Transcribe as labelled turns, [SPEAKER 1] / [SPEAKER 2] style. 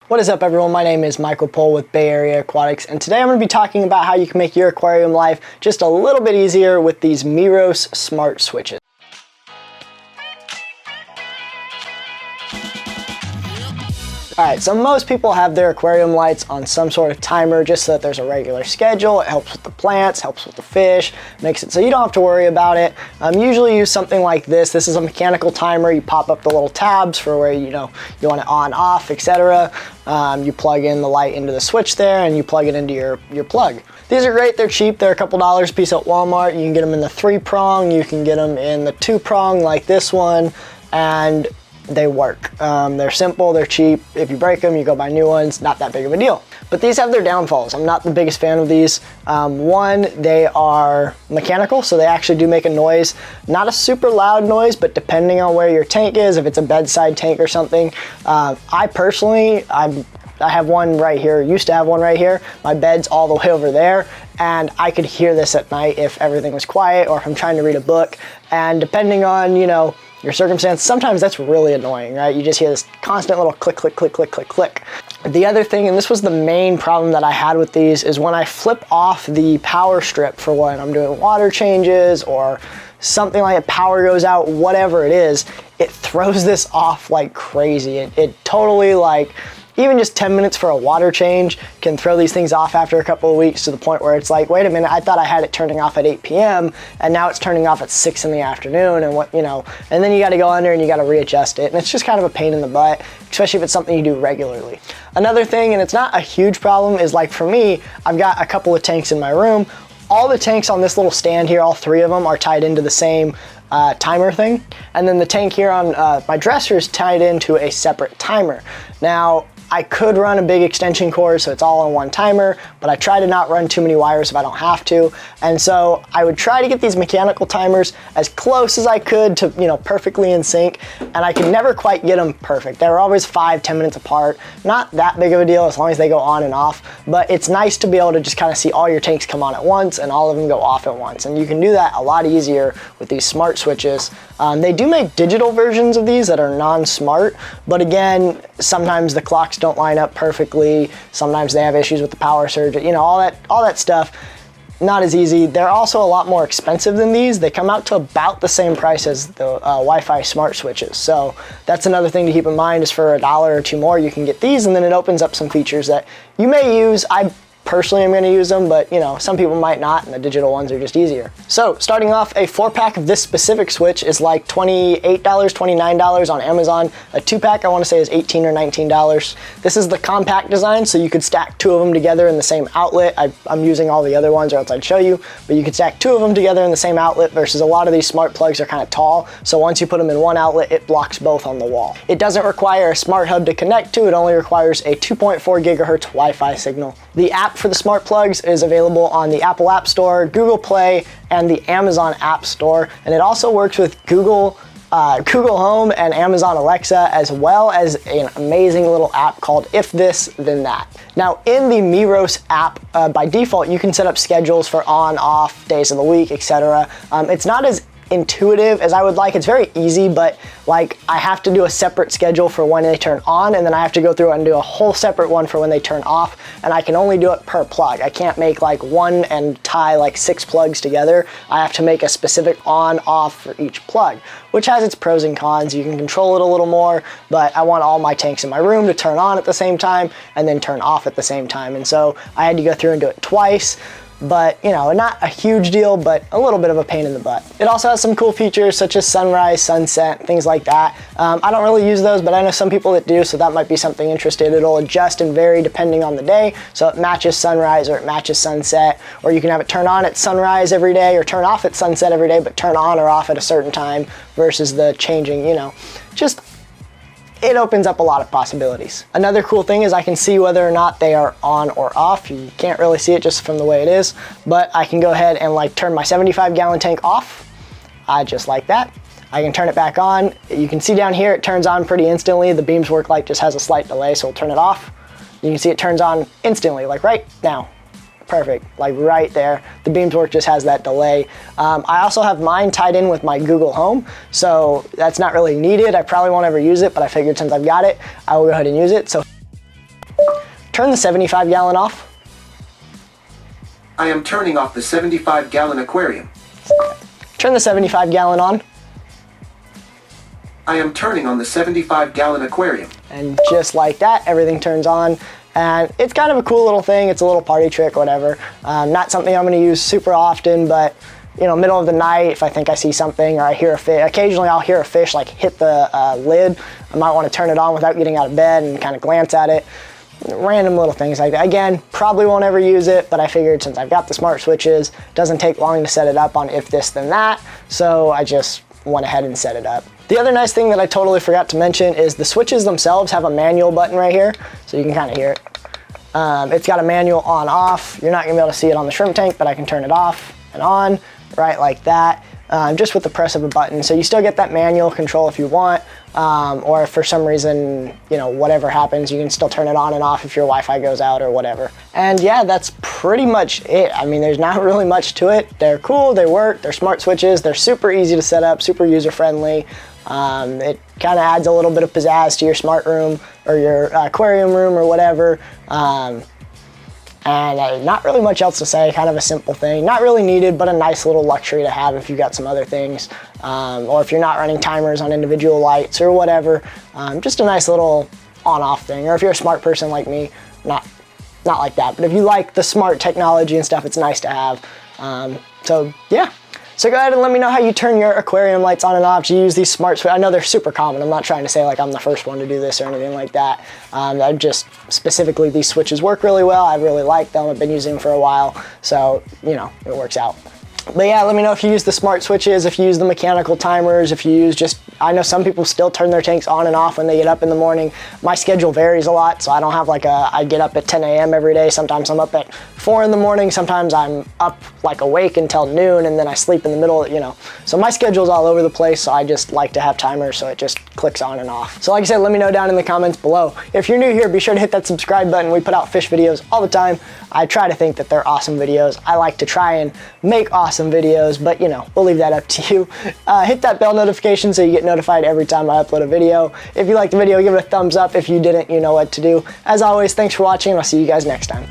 [SPEAKER 1] What is up, everyone? My name is Michael Pohl with Bay Area Aquatics, and today I'm going to be talking about how you can make your aquarium life just a little bit easier with these Meross smart switches. Alright, so most people have their aquarium lights on some sort of timer just so that there's a regular schedule. It helps with the plants, helps with the fish, makes it so you don't have to worry about it. Usually use something like this. This is a mechanical timer. You pop up the little tabs for where you want it on, off, etc. You plug in the light into the switch there and you plug it into your plug. These are great, they're cheap, they're a couple dollars a piece at Walmart. You can get them in the 3-prong, you can get them in the 2-prong like this one, and they work. They're simple, they're cheap. If you break them, you go buy new ones, not that big of a deal. But these have their downfalls. I'm not the biggest fan of these. One, they are mechanical, so they actually do make a noise. Not a super loud noise, but depending on where your tank is, if it's a bedside tank or something. I personally, I have one right here, used to have one right here. My bed's all the way over there, and I could hear this at night if everything was quiet or if I'm trying to read a book. And depending on, your circumstance, sometimes that's really annoying, right? You just hear this constant little click, click, click, click, click, click. The other thing, and this was the main problem that I had with these, is when I flip off the power strip for when I'm doing water changes or something like that, power goes out, whatever it is, it throws this off like crazy. It totally, even just 10 minutes for a water change can throw these things off after a couple of weeks, to the point where it's like, wait a minute, I thought I had it turning off at 8 p.m. and now it's turning off at 6 in the afternoon, and then you gotta go under and you gotta readjust it, and it's just kind of a pain in the butt, especially if it's something you do regularly. Another thing, and it's not a huge problem, is like for me, I've got a couple of tanks in my room. All the tanks on this little stand here, all 3 of them are tied into the same timer thing, and then the tank here on my dresser is tied into a separate timer. Now, I could run a big extension cord so it's all on one timer, but I try to not run too many wires if I don't have to. And so I would try to get these mechanical timers as close as I could to, perfectly in sync, and I could never quite get them perfect. They were always 5-10 minutes apart. Not that big of a deal as long as they go on and off, but it's nice to be able to just kind of see all your tanks come on at once and all of them go off at once. And you can do that a lot easier with these smart switches. They do make digital versions of these that are non-smart, but again, sometimes the clocks don't line up perfectly. Sometimes they have issues with the power surge, all that stuff. Not as easy. They're also a lot more expensive than these. They come out to about the same price as the Wi-Fi smart switches. So that's another thing to keep in mind, is for $1 or $2 more, you can get these, and then it opens up some features that you may use. I personally am going to use them, but some people might not, and the digital ones are just easier. So starting off, a 4-pack of this specific switch is like $28, $29 on Amazon. A 2-pack I want to say is $18 or $19. This is the compact design, so you could stack 2 of them together in the same outlet. I'm using all the other ones or else I'd show you, but you could stack 2 of them together in the same outlet, versus a lot of these smart plugs are kind of tall, so once you put them in one outlet, it blocks both on the wall. It doesn't require a smart hub to connect to, it only requires a 2.4 gigahertz Wi-Fi signal. The app for the smart plugs is available on the Apple App Store, Google Play, and the Amazon App Store, and it also works with Google Home and Amazon Alexa, as well as an amazing little app called If This Then That. Now, in the Meross app, by default, you can set up schedules for on, off, days of the week, etc. It's not as intuitive as I would like. It's very easy, but I have to do a separate schedule for when they turn on, and then I have to go through and do a whole separate one for when they turn off, and I can only do it per plug. I can't make one and tie 6 plugs together. I have to make a specific on, off for each plug, which has its pros and cons. You can control it a little more, but I want all my tanks in my room to turn on at the same time and then turn off at the same time, and so I had to go through and do it twice. But not a huge deal, but a little bit of a pain in the butt. It also has some cool features such as sunrise, sunset, things like that. I don't really use those, but I know some people that do, so that might be something interesting. It'll adjust and vary depending on the day, so it matches sunrise or it matches sunset, or you can have it turn on at sunrise every day or turn off at sunset every day, but turn on or off at a certain time versus the changing, it opens up a lot of possibilities. Another cool thing is I can see whether or not they are on or off. You can't really see it just from the way it is, but I can go ahead and turn my 75-gallon tank off, just like that. I can turn it back on. You can see down here it turns on pretty instantly. The beams work light just has a slight delay, so we'll turn it off. You can see it turns on instantly, right now. perfect, like right there. The beams work just has that delay. I also have mine tied in with my Google Home, so that's not really needed. I probably won't ever use it, but I figured since I've got it, I will go ahead and use it. So Turn the 75-gallon off.
[SPEAKER 2] I am turning off the 75-gallon aquarium.
[SPEAKER 1] Turn the 75-gallon on.
[SPEAKER 2] I am turning on the 75-gallon aquarium.
[SPEAKER 1] And just like that, everything turns on. And it's kind of a cool little thing. It's a little party trick, whatever. Not something I'm going to use super often, but you know, middle of the night, if I think I see something or I hear a fish, occasionally I'll hear a fish like hit the lid. I might want to turn it on without getting out of bed and kind of glance at it. Random little things like that. Again, probably won't ever use it, but I figured since I've got the smart switches, it doesn't take long to set it up on if this then that, so I just went ahead and set it up. The other nice thing that I totally forgot to mention is the switches themselves have a manual button right here, so you can kind of hear it. It's got a manual on off. You're not gonna be able to see it on the shrimp tank, but I can turn it off and on, right like that, just with the press of a button. So you still get that manual control if you want, or if for some reason, you know, whatever happens, you can still turn it on and off if your Wi-Fi goes out or whatever. And yeah, that's pretty much it. I mean, there's not really much to it. They're cool, they work, they're smart switches, they're super easy to set up, super user-friendly. It kind of adds a little bit of pizzazz to your smart room or your aquarium room or whatever. And not really much else to say, kind of a simple thing. Not really needed, but a nice little luxury to have if you've got some other things. Or if you're not running timers on individual lights or whatever. Just a nice little on-off thing. Or if you're a smart person like me, not like that. But if you like the smart technology and stuff, it's nice to have. So yeah. So go ahead and let me know how you turn your aquarium lights on and off. Do you use these smart switches? I know they're super common. I'm not trying to say like I'm the first one to do this or anything like that. I just specifically, these switches work really well. I really like them. I've been using them for a while. So, you know, it works out. But yeah, let me know if you use the smart switches, if you use the mechanical timers, if you use just, I know some people still turn their tanks on and off when they get up in the morning. My schedule varies a lot, so I don't have like I get up at 10 a.m. every day. Sometimes I'm up at 4 in the morning. Sometimes I'm up like awake until noon and then I sleep in the middle, you know. So my schedule's all over the place, so I just like to have timers so it just clicks on and off. So like I said, let me know down in the comments below. If you're new here, be sure to hit that subscribe button. We put out fish videos all the time. I try to think that they're awesome videos. I like to try and make awesome videos, but you know, we'll leave that up to you. Hit that bell notification so you get notified every time I upload a video. If you liked the video, give it a thumbs up. If you didn't, you know what to do. As always, thanks for watching, and I'll see you guys next time.